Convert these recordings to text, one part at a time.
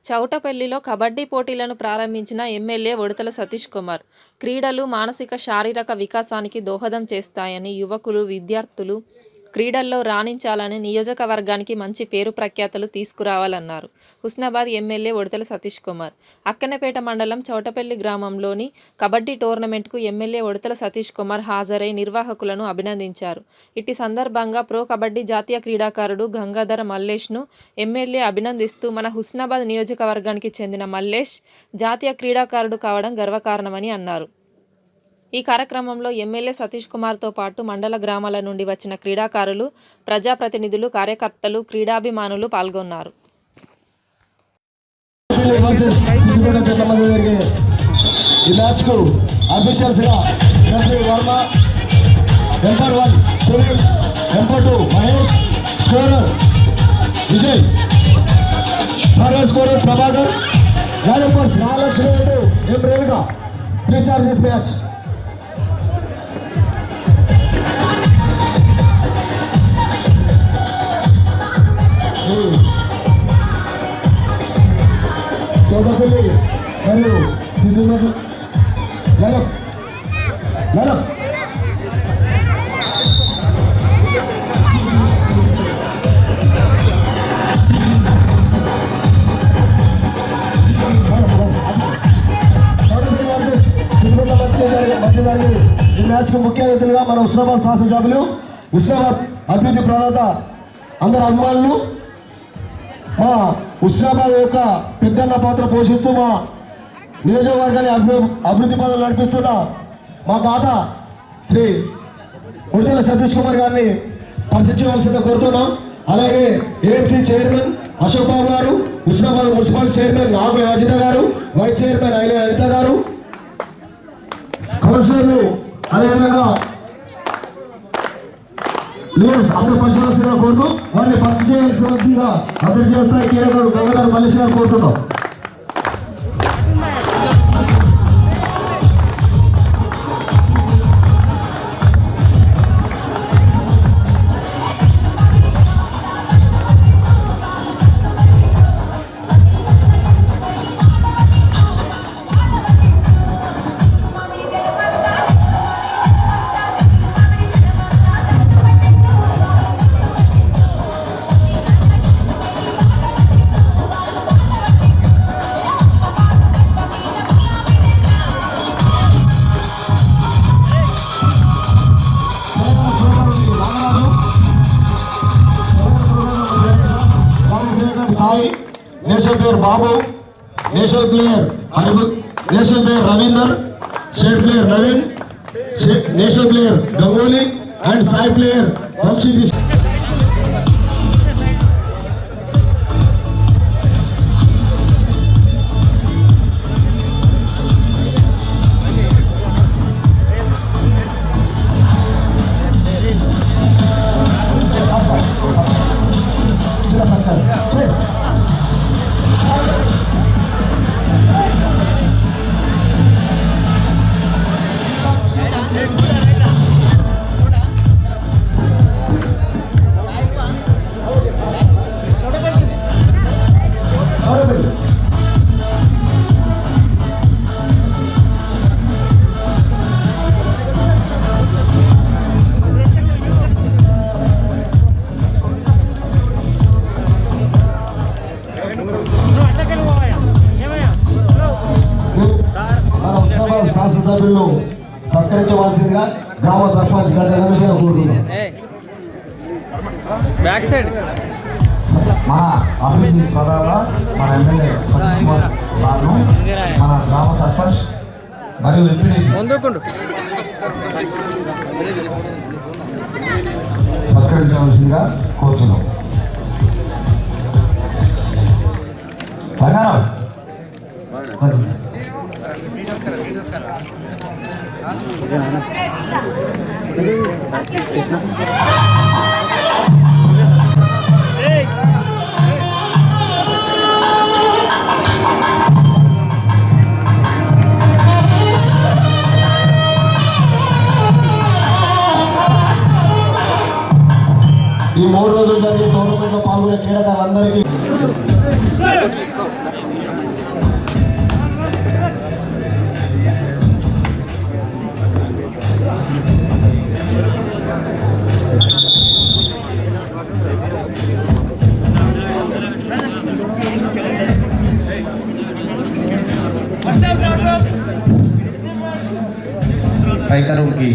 చౌటపల్లిలో కబడ్డీ పోటీలను ప్రారంభించిన ఎమ్మెల్యే ఉడతల సతీష్ కుమార్. క్రీడలు మానసిక, శారీరక వికాసానికి దోహదం చేస్తాయని, యువకులు, విద్యార్థులు క్రీడల్లో రాణించాలని, నియోజకవర్గానికి మంచి పేరు ప్రఖ్యాతలు తీసుకురావాలన్నారు. హుస్నాబాద్ ఎమ్మెల్యే ఉడతల సతీష్ కుమార్ అక్కన్నపేట మండలం చౌటపల్లి గ్రామంలోని కబడ్డీ టోర్నమెంట్కు ఎమ్మెల్యే ఉడతల సతీష్ కుమార్ హాజరై నిర్వాహకులను అభినందించారు. ఇట్టి సందర్భంగా ప్రో కబడ్డీ జాతీయ క్రీడాకారుడు గంగాధర మల్లేష్ను ఎమ్మెల్యే అభినందిస్తూ, మన హుస్నాబాద్ నియోజకవర్గానికి చెందిన మల్లేష్ జాతీయ క్రీడాకారుడు కావడం గర్వకారణమని అన్నారు. ఈ కార్యక్రమంలో ఎమ్మెల్యే సతీష్ కుమార్తో పాటు మండల గ్రామాల నుండి వచ్చిన క్రీడాకారులు, ప్రజాప్రతినిధులు, కార్యకర్తలు, క్రీడాభిమానులు పాల్గొన్నారు. చౌటపల్లి మరియు సిద్ధిమఠ్ లలప్ ఈ మ్యాచ్కు ముఖ్య అతిథులుగా మన హుస్నాబాద్ శాసనసభ్యులు, హుస్నాబాద్ అభివృద్ధి ప్రదాత, అందరు అభిమానులు, మా హుస్నాబాద్ యొక్క పెద్దన్న పాత్ర పోషిస్తూ మా నియోజకవర్గాన్ని అభివృద్ధి పనులు నడిపిస్తున్న మా తాత శ్రీ ఉడతల సతీష్ కుమార్ గారిని పరిశీలించవలసిందిగా కోరుతున్నాం. అలాగే ఏఎంసీ చైర్మన్ అశోక్ బాబు గారు, హుస్నాబాద్ మున్సిపల్ చైర్మన్ నాగుల రజిత గారు, వైస్ చైర్మన్ ఐల అనిత గారు, కౌన్సిలర్లు, అదేవిధంగా లీడర్స్ అందరూ పంచవలసిందిగా కోరుతూ వారిని పరిచయం చేయాల్సిందిగా అభివృద్ధి చేస్తాయి క్రీడాకారుడు గంగాధర మల్లేష్ గారు కోరుతున్నాం. National player Babu, national player national player Ravinder, state player Naveen, national player Ganguly and Sai player Vamshi. శాసనసభ్యులు సత్కరించవలసిందిగా గ్రామ సర్పంచ్ గడ్డ రమేష్ గారు కోరుతున్నాం. మన అభివృద్ధి ప్రధాన మన ఎమ్మెల్యే సతీష్ కుమార్ గారు, మన గ్రామ సర్పంచ్ మరియు ఎంపీడీసీ సత్కరించవలసిందిగా కోరుతున్నాం. ఈ 3 రోజులు జరిగే టోర్నమెంట్లో పాల్గొనే క్రీడాకారులందరికీ पैकरों की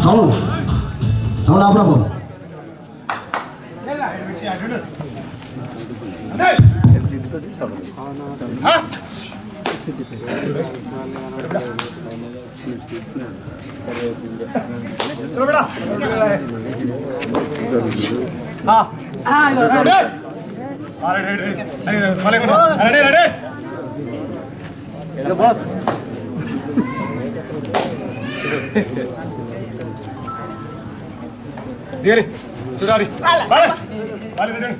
साउंड आप रखो Diri, Sudari, balik, balik dulu.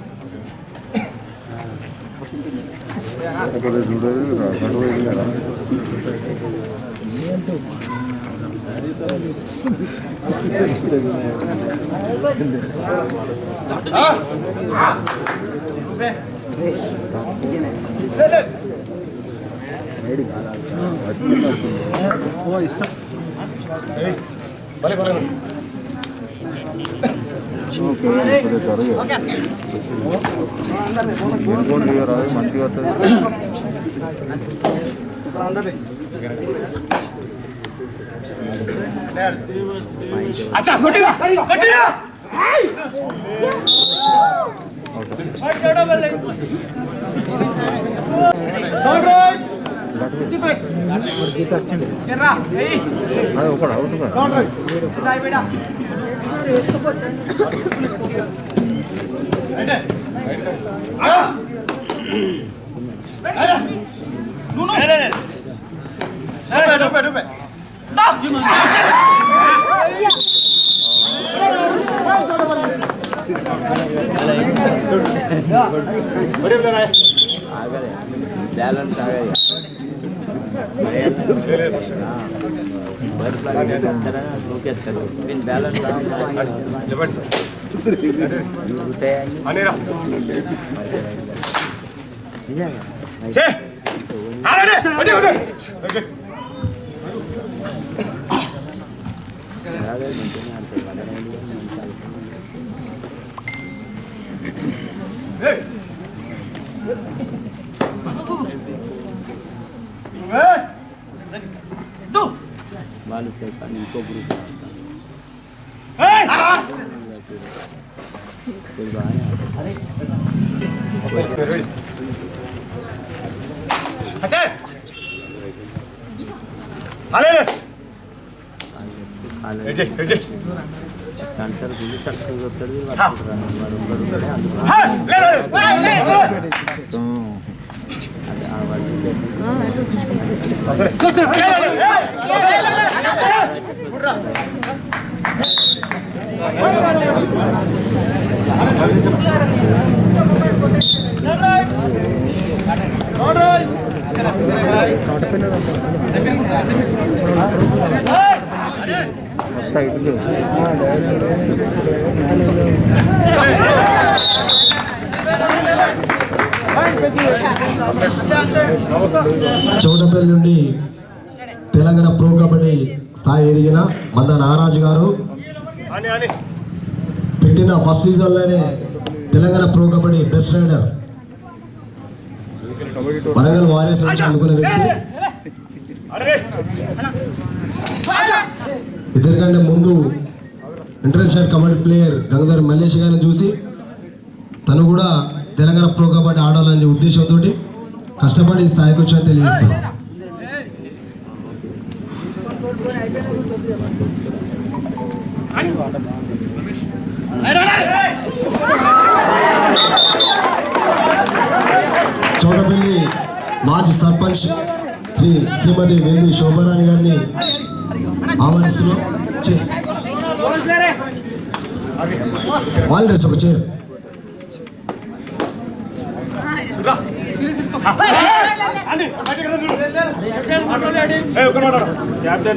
Balik, balik. अच्छा continue बैलेंस आ गया से इनको ग्रुप अच्छा సెంటర్ గుడి సక్సెస్ అవుతాడు చౌడపల్లి నుండి తెలంగాణ ప్రో కబడ్డీ స్థాయి ఎదిగిన మంద నారాజు గారు పెట్టిన ఫస్ట్ సీజన్లోనే Telangana pro kabaddi best raider Warangal Warriors అందుకునే వ్యక్తి. ఇద్దరికంటే ముందు ఇంటర్నేషనల్ కబడ్డీ ప్లేయర్ గంగాధర్ మల్లేష్ గారిని చూసి తను కూడా తెలంగాణ ప్రో కబడ్డీ ఆడాలనే ఉద్దేశంతో కష్టపడి స్థాయికి వచ్చా తెలియజేస్తాను. చౌడపల్లి మాజీ సర్పంచ్ శ్రీమతి వెల్లి శోభారాణి గారిని ఆహ్వానిస్తున్నాం. వాళ్ళు ఒక చైర్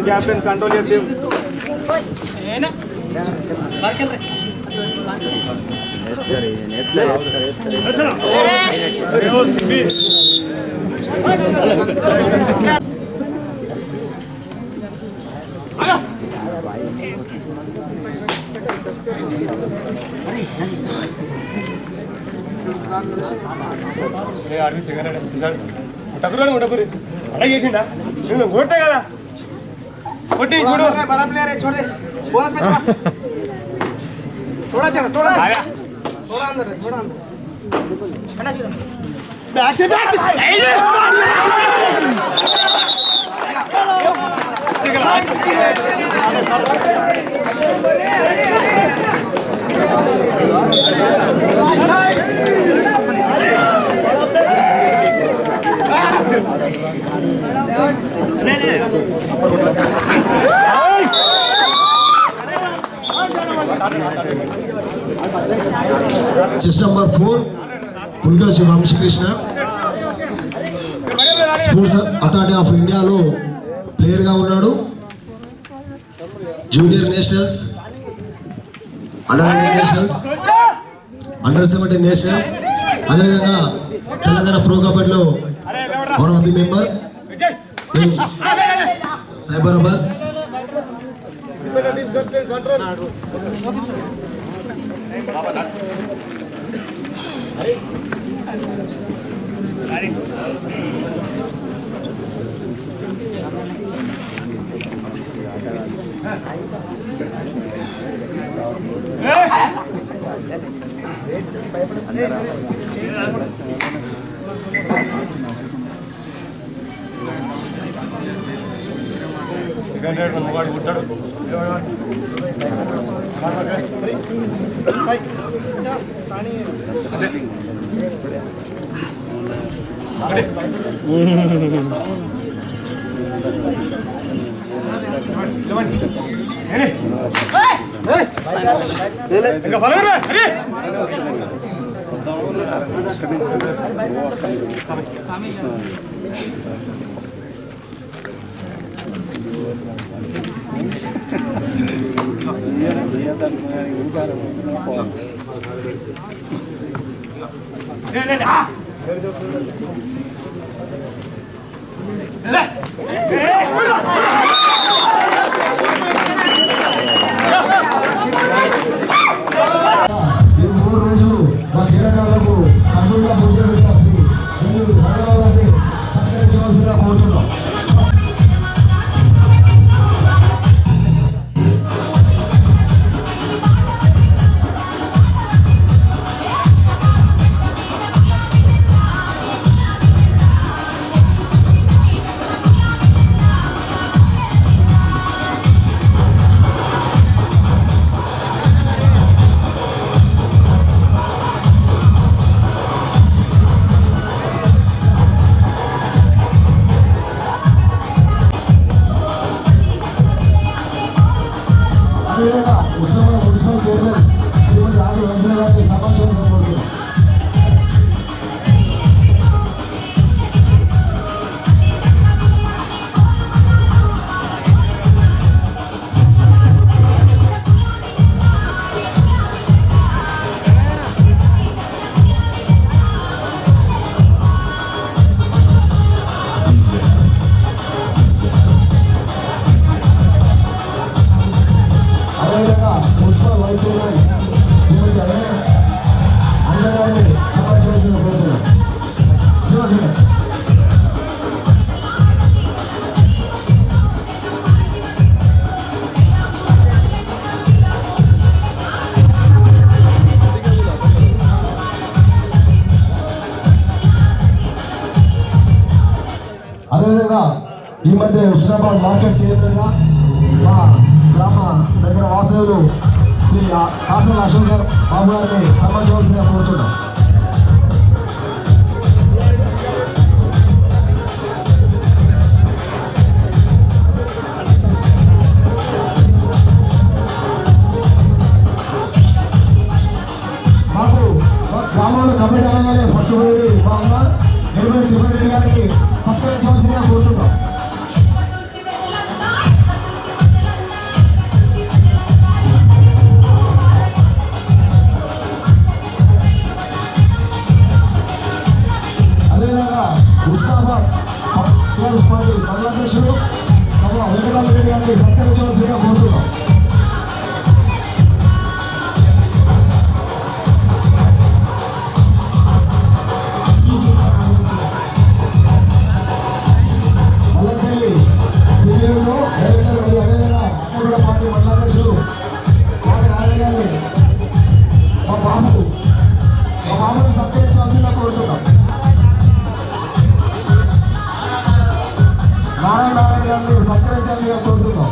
कैप्टन कंट्रोल కొట్టే కదా కొట్టి చూడు బడా ప్లేయర్ है छोड़ दे बोनस में थोड़ा चला थोड़ा थोड़ा अंदर थोड़ा अंदर बैक से बैक చెస్ నంబర్ 4 పుల్గా శివవంశకృష్ణ స్పోర్ట్స్ అథారిటీ ఆఫ్ ఇండియాలో ప్లేయర్గా ఉన్నాడు. Junior nationals, under 19 nationals, under 17 nationals, అదేవిధంగా తెలంగాణ ప్రో కబడ్డీలో one of the member Cyberabad. అదేవిధంగా ఈ మధ్య హుస్నాబాద్ మార్కెట్ చైర్మన్గా మా గ్రామ దగ్గర వాసవులు శ్రీ కాసల అశోక్ బాబు గారిని సన్మానించవలసిందిగా కోరుతున్నాం. మాకు గ్రామ కార్యక్రమంలో కమిటీ అనగానే ఫస్ట్ భాగంగా నిర్మల్ తిరుపతి రెడ్డి గారికి సత్కరించవలసిందిగా కోరుతున్నాం. అదేవిధంగా ఉస్మానాబాద్ టీఆర్ఎస్ పార్టీ మండలాధ్యక్షుడు వెంకటరామరెడ్డి గారిని సత్కరించవలసిందిగా కోరుతున్నాం. సత్కరించాలని కోరుతున్నాం.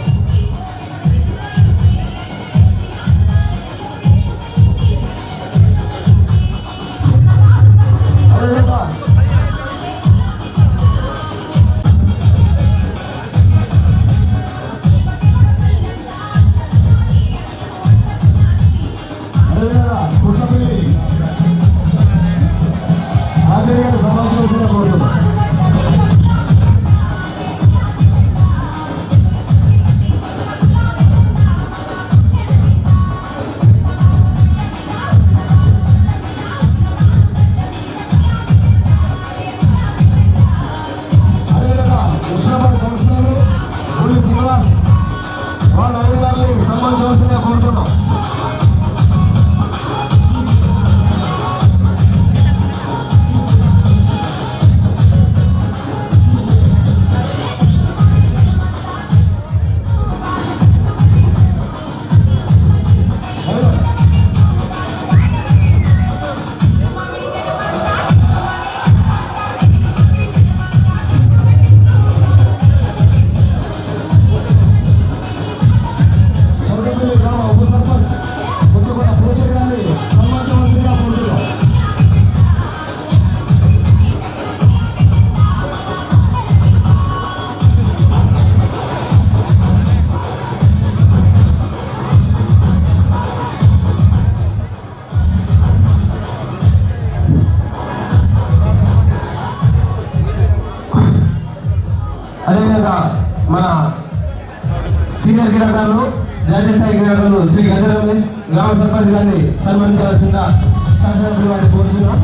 సమావేశంగా కోరుతున్నాం. వాళ్ళ అధికారులు సంబంధించవలసిందిగా కోరుతున్నాం. అదేవిధంగా మన సీనియర్ క్రీడాకారులు జాతీయ స్థాయి క్రీడాకారులు శ్రీ గంధ రమేష్ గ్రామ సర్పంచ్ గారిని సన్మానించాల్సిందిగా శాసనసభ్యులు వారిని కోరుతున్నాం.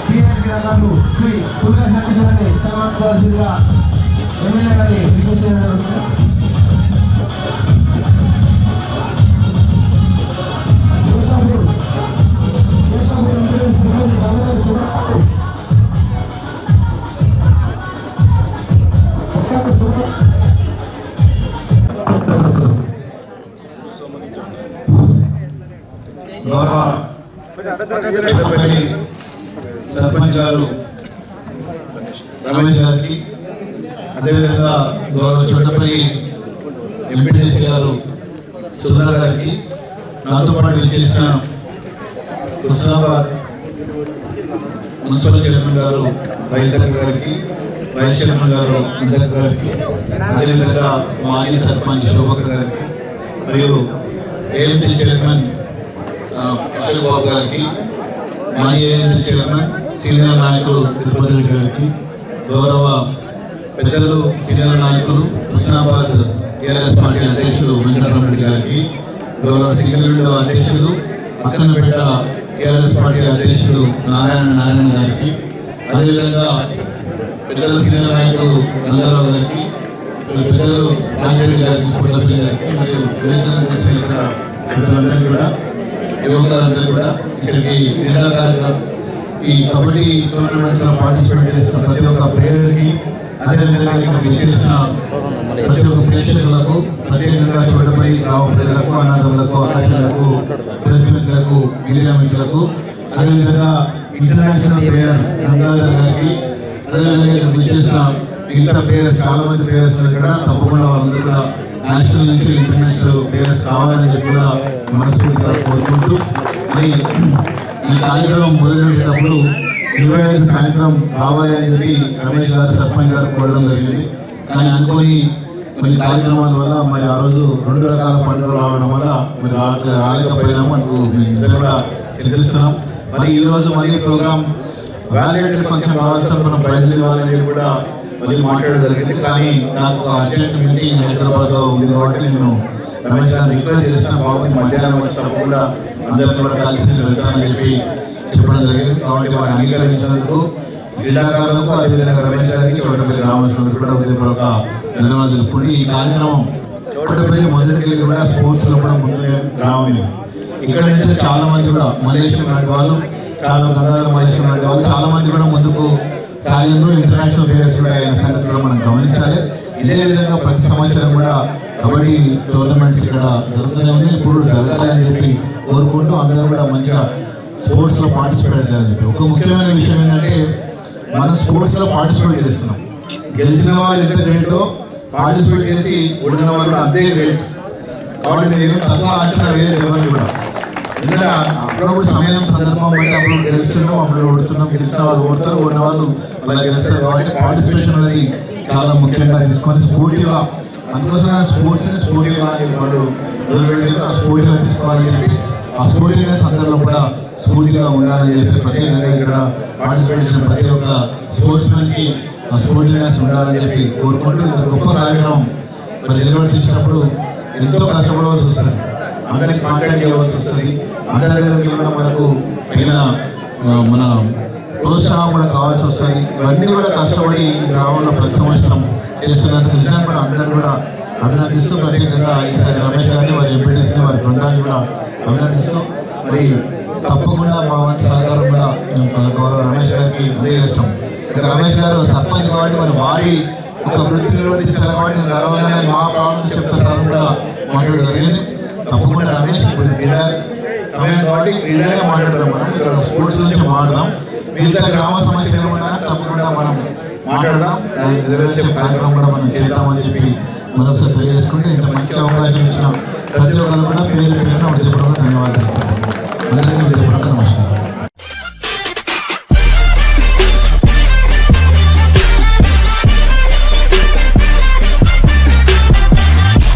సీనియర్ క్రీడాకారులు శ్రీ పుల్గా సతీష్ గారిని సన్మానించాల్సిందిగా ఎమ్మెల్యే గారిని రిక్వెస్ట్ చేయడం జరుగుతుంది. పెద్దపల్లి సర్పంచ్ గారు రమేష్ గారికి, అదేవిధంగా గౌరవ చోటపల్లి ఎంపీటీసీ గారు సుధా గారికి, నాతో పాటు చేసిన హుస్నాబాద్ మున్సిపల్ చైర్మన్ గారు వైద్య గారికి, వైస్ చైర్మన్ గారు అందర్ గారికి, అదేవిధంగా మాజీ సర్పంచ్ శోభక్ గారికి, మరియు ఏఎంసీ చైర్మన్ అశోక్ బాబు గారికి, మాజీ ఏఎంసీ చైర్మన్ సీనియర్ నాయకులు తిరుపతి రెడ్డి గారికి, గౌరవ పెద్దలు సీనియర్ నాయకులు హుస్నాబాద్ టీఆర్ఎస్ పార్టీ అధ్యక్షుడు వెంకటరామరెడ్డి గారికి, గౌరవ సింగరేణి అధ్యక్షుడు అక్కనపేట టీఆర్ఎస్ పార్టీ అధ్యక్షుడు నారాయణ గారికి, అదేవిధంగా పెద్దల సీనియర్ నాయకులు రంగారావు గారికి, పెద్దలు రాజరెడ్డి గారికి, పుట్టపల్లి గారికి, మరియు పెద్దలందరూ కూడా యువకులందరూ కూడా ఇక్కడికి క్రీడాకారులు ఈ కబడ్డీ టోర్నమెంట్స్ లో పార్టిసిపేట్ చేస్తున్న ప్రతి ఒక్క ప్లేయర్కి, అదేవిధంగా ఇక్కడ విచ్చేసిన ప్రతి ఒక్క ప్రేక్షకులకు, ప్రత్యేకంగా చోటపల్లి గ్రామ ప్రజలకు, అనాథములకు, ఆకాశాలకు, ప్రెసిడెంట్లకు, గిరిజన మిత్రులకు, అదేవిధంగా ఇంటర్నేషనల్ ప్లేయర్ గంగాధర్ గారికి, అదేవిధంగా ఇక్కడ విచ్చేసిన మిగతా ప్లేయర్స్ చాలా మంది ప్లేయర్స్ కూడా తప్పకుండా వాళ్ళందరూ కూడా నేషనల్ నుంచి ఇంటర్నేషనల్ ప్లేయర్స్ కావాలని చెప్పి కూడా మనస్ఫూర్తిగా కోరుకుంటూ, మరి ఈ కార్యక్రమం మొదలుపెట్టేటప్పుడు 25 సాయంత్రం రావాలి అని చెప్పి రమేష్ గారు సర్పంచ్ గారు కోరడం జరిగింది. కానీ అనుకోని కొన్ని కార్యక్రమాల వల్ల మరి ఆ రోజు 2 రకాల పండుగలు రావడం వల్ల మరి రాలేకపోయినాము. అందుకు మేము కూడా చింతిస్తున్నాం. మరి ఈ రోజు మళ్ళీ ప్రోగ్రామ్ వ్యాలిడేటెడ్ ఫంక్షన్ రావాల్సిన మనం ప్రైజ్లు ఇవ్వాలని చెప్పి కూడా మళ్ళీ మాట్లాడడం జరిగింది. కానీ నాకు అర్జెంట్ మీటింగ్ హైదరాబాద్లో ఉంది కాబట్టి నేను రమేష్ గారిని రిక్వెస్ట్ చేసిన బాబు మధ్యాహ్నం వచ్చినప్పుడు కూడా అందరినీ కూడా కలిసి వెళ్తానని చెప్పి చెప్పడం జరిగింది. కాబట్టి వారిని అంగీకరించినందుకు క్రీడాకారులకు అదేవిధంగా రమేష్ గారికి చోటపల్లి రామకృష్ణుడు కూడా హృదయపూర్వక ధన్యవాదాలు తెలుపుకుంటూ ఈ కార్యక్రమం చోటపల్లి మొదటికి కూడా స్పోర్ట్స్లో కూడా ముందుగా రావాలి. ఇక్కడ నుంచి చాలా మంది కూడా మలేషియా లాంటి వాళ్ళు, చాలా గంగాధర మలేషియా లాంటి వాళ్ళు చాలా మంది కూడా ముందుకు సాగిండ్రు. ఇంటర్నేషనల్ ప్లేయర్స్ కూడా అయిన సంగతి కూడా మనం గమనించాలి. ఇదే విధంగా ప్రతి సంవత్సరం కూడా కబడ్డీ టోర్నమెంట్స్ ఇక్కడ జరుగుతూనే ఉంది. ఇప్పుడు జరగాలి అని చెప్పి కోరుకుంటూ అందరూ కూడా మంచిగా స్పోర్ట్స్లో పార్టిసిపేట్ చేయాలని చెప్పి. ఒక ముఖ్యమైన విషయం ఏంటంటే మనం స్పోర్ట్స్లో పార్టిసిపేట్ చేస్తున్నాం. గెలిచిన వాళ్ళు ఎంత గ్రేటో పార్టిసిపేట్ చేసి ఓడిన వాళ్ళు కూడా అంతే గ్రేట్. కాబట్టి నేను తక్కువ ఆలోచన వేరే ఎవరిని కూడా, ఎందుకంటే అప్పుడప్పుడు సమయం సందర్భం బట్టి అప్పుడు గెలుస్తున్నాం, అప్పుడు ఓడుతున్నాం. గెలిచిన వాళ్ళు ఓడతారు, ఓడిన వాళ్ళు అలా గెలుస్తారు. కాబట్టి పార్టిసిపేషన్ అనేది చాలా ముఖ్యంగా తీసుకొని స్పోర్టివ్గా, అందుకోసం స్పోర్ట్స్ని స్పోర్టివ్గా వాళ్ళు వదిలిపెట్టి ఆ స్పోర్టివ్గా తీసుకోవాలని చెప్పి ఆ స్పోర్టివ్నెస్ అందరిలో కూడా స్ఫూర్తిగా ఉండాలని చెప్పి ప్రత్యేకంగా ఇక్కడ పార్టిసిపేట్ చేసిన ప్రతి ఒక్క స్పోర్ట్స్ మ్యాన్కి ఆ స్పోర్టివ్నెస్ ఉండాలని చెప్పి కోరుకుంటూ ఇంత గొప్ప కార్యక్రమం మరి నిర్వర్తించినప్పుడు ఎంతో కష్టపడవలసి వస్తుంది, అందరికి కాంటాక్ట్ చేయవలసి వస్తుంది. అందరి దగ్గరికి కూడా మనకు తగిన మన ప్రోత్సాహం కూడా కావాల్సి వస్తుంది. ఇవన్నీ కూడా కష్టపడి గ్రామంలో ప్రతి సంవత్సరం చేస్తున్నందుకు నిజంగా కూడా అందరూ కూడా అభినందిస్తూ ప్రత్యేకంగా ఈసారి రమేష్ గారిని వారి ఎంపీటీసీని వారి బృందాన్ని కూడా అభినందిస్తూ మరి తప్పకుండా మా వంతు సహకారం కూడా గౌరవ రమేష్ గారికి అందజేస్తాం. రమేష్ గారు సర్పంచ్ కాబట్టి మరి వారి ఒక వృత్తి నిర్వర్తించాలి కాబట్టి నేను గర్వంగా మా ప్రాబ్లమ్స్ చెప్తాను కూడా మాట్లాడడం జరిగింది. తప్పకుండా రమేష్ ఇప్పుడు క్రీడా సమయం కాబట్టి క్రీడనే మాట్లాడదాం, మనం స్పోర్ట్స్ నుంచి మాట్లాడదాం. మిగతా గ్రామ సమస్యలు ఏమన్నా తప్పకుండా మనం మాట్లాడదాం, నెరవేర్చే కార్యక్రమం కూడా మనం చేద్దామని చెప్పి మరొకసారి తెలియజేసుకుంటే ఇంత మంచి అవకాశం ఇచ్చిన ప్రతి ఒక్కరు కూడా పేరు పేరున ధన్యవాదాలు.